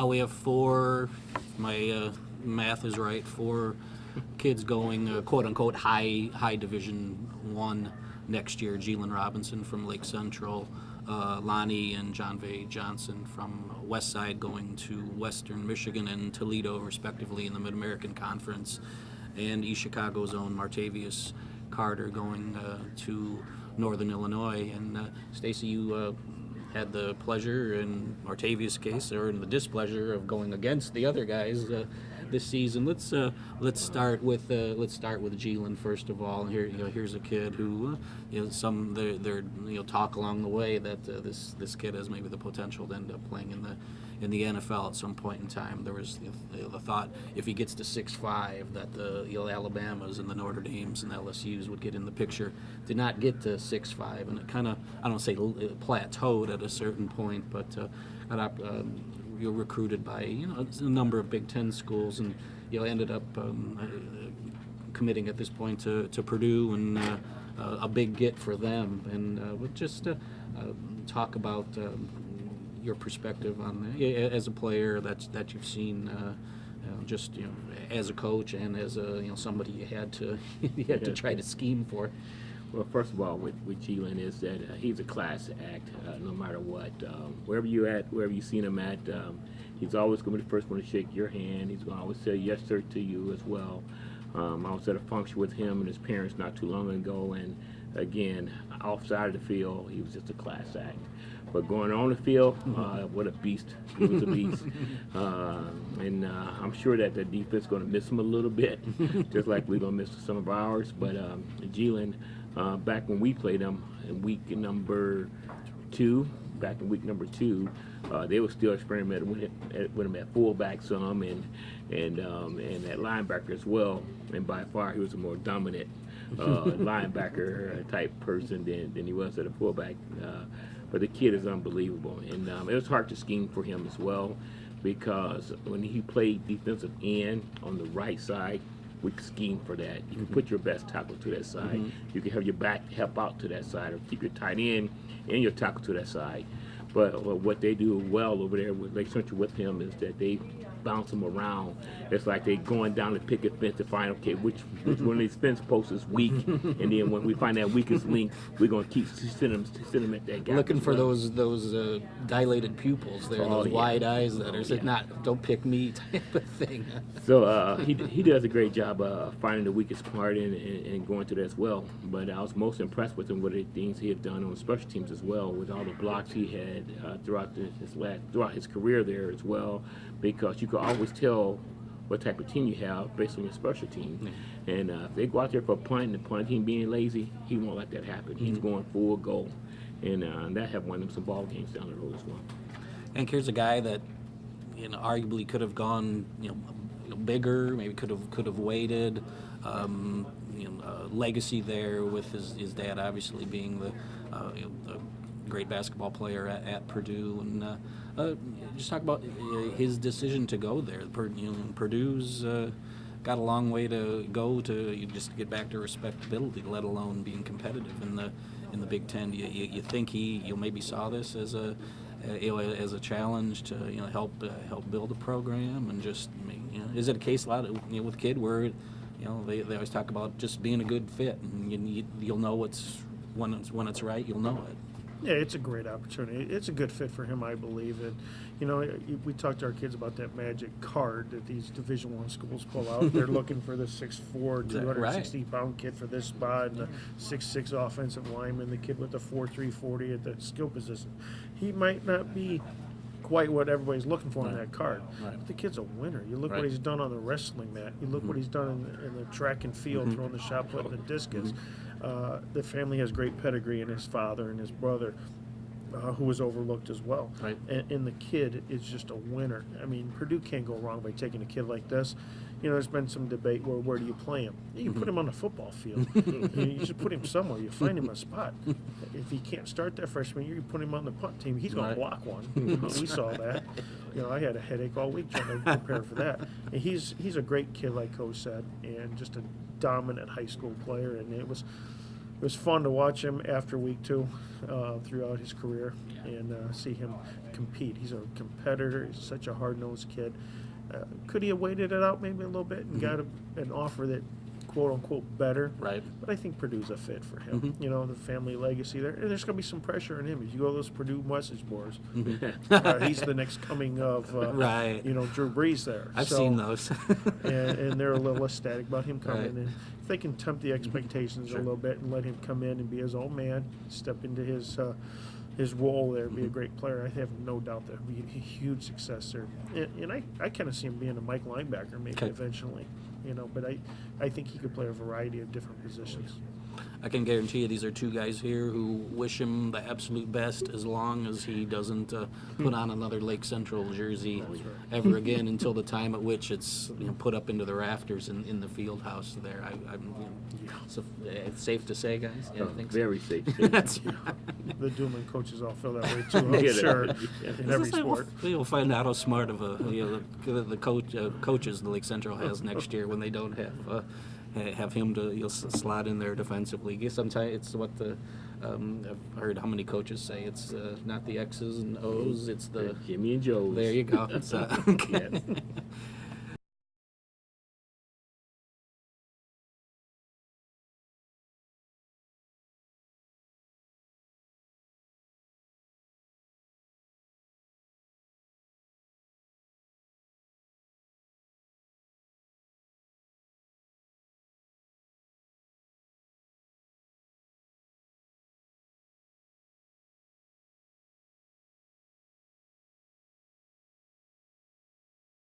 We have four, if my math is right, four kids going, quote-unquote, high Division I next year. Gelen Robinson from Lake Central, Lonnie and John V. Johnson from West Side going to Western Michigan and Toledo, respectively, in the Mid-American Conference, and East Chicago's own Martavius Carter going to Northern Illinois. And Stacy, you had the pleasure in Martavius' case, or in the displeasure, of going against the other guys this season. Let's start with Gelen first of all. Here, here's a kid who, they're talk along the way that this kid has maybe the potential to end up playing in the NFL at some point in time. There was the thought, if he gets to 6'5", that the Alabamas and the Notre Dames and LSU's would get in the picture. Did not get to 6'5", and it kind of, I don't say plateaued at a certain point, but you're recruited by a number of Big Ten schools, and ended up committing at this point to Purdue, and a big get for them. And we'll just talk about your perspective on as a player that you've seen, just as a coach and as a somebody you had to try to scheme for. Well, first of all, with Gelen is that he's a class act, no matter what. Wherever you seen him at, he's always going to be the first one to shake your hand. He's going to always say yes, sir, to you as well. I was at a function with him and his parents not too long ago, and again, outside of the field, he was just a class act. But going on the field, what a beast. He was a beast. And I'm sure that the defense is going to miss him a little bit, just like we're going to miss some of ours. But Gelen, back when we played him in week number two, they were still experimenting with him at fullback some and at linebacker as well. And by far, he was a more dominant linebacker type person than he was at a fullback. But the kid is unbelievable, and it was hard to scheme for him as well, because when he played defensive end on the right side, we could scheme for that. You can put your best tackle to that side. You can have your back help out to that side, or keep your tight end and your tackle to that side. But what they do well over there with Lake Central with him is that they bounce him around. It's like they going down the picket fence to find, okay, which one of these fence posts is weak, and then when we find that weakest link, we're going to keep sending them at that gap. Looking for those dilated pupils there, those wide eyes that are said, not, don't pick me type of thing. So he does a great job finding the weakest part and going to that as well. But I was most impressed with him with the things he had done on special teams as well, with all the blocks he had throughout his career there as well, because you could always tell what type of team you have based on your special team. And if they go out there for a punt and the punt team being lazy, he won't let that happen. He's going full goal. And that have won them some ball games down the road as well. And here's a guy that arguably could have gone bigger, maybe could have waited. Legacy there with his dad obviously being the great basketball player at Purdue, and just talk about his decision to go there. Purdue's got a long way to go to just get back to respectability, let alone being competitive in the Big Ten. You think you maybe saw this as a challenge to help build a program, and just is it a case a lot with kid where they always talk about just being a good fit, and you'll know when it's right, you'll know it. Yeah, it's a great opportunity. It's a good fit for him, I believe. And, we talk to our kids about that magic card that these Division I schools pull out. They're looking for the 6'4", 260-pound kid for this spot, and the 6'6" offensive lineman, the kid with the 4'3", 40 at the skill position. He might not be quite what everybody's looking for in that card. But the kid's a winner. You look what he's done on the wrestling mat. You look what he's done in the track and field, throwing the shot put and the discus. The family has great pedigree in his father and his brother, who was overlooked as well. And the kid is just a winner. I mean, Purdue can't go wrong by taking a kid like this. There's been some debate where do you play him? You can put him on the football field. You just put him somewhere. You find him a spot. If he can't start that freshman year, you put him on the punt team. He's going to block one. We saw that. I had a headache all week trying to prepare for that. And he's a great kid, like Coach said, and just a dominant high school player. And it was it was fun to watch him after week 2 throughout his career and see him compete. He's a competitor. He's such a hard-nosed kid. Could he have waited it out maybe a little bit and got an offer that quote-unquote better? Right. But I think Purdue's a fit for him. You know, the family legacy there. And there's going to be some pressure on him. If you go to those Purdue message boards, he's the next coming of, Right. you know, Drew Brees there. I've seen those. and they're a little ecstatic about him coming in. If they can tempt the expectations a little bit and let him come in and be his own man, step into his role there, be a great player, I have no doubt that would be a huge success there. And I kind of see him being a Mike linebacker maybe eventually, you know, but I think he could play a variety of different positions. I can guarantee you these are two guys here who wish him the absolute best as long as he doesn't put on another Lake Central jersey ever again until the time at which it's put up into the rafters in the field house there. So it's safe to say, guys? Yeah, I think so. Very safe. That's The Doolman coaches all feel that way too, I'm sure, in every sport. We'll find out how smart of the coaches the Lake Central has next year when they don't have him to slot in there defensively. Sometimes it's what I've heard how many coaches say it's not the X's and O's, it's the Jimmy and Joe's. There you go. It's,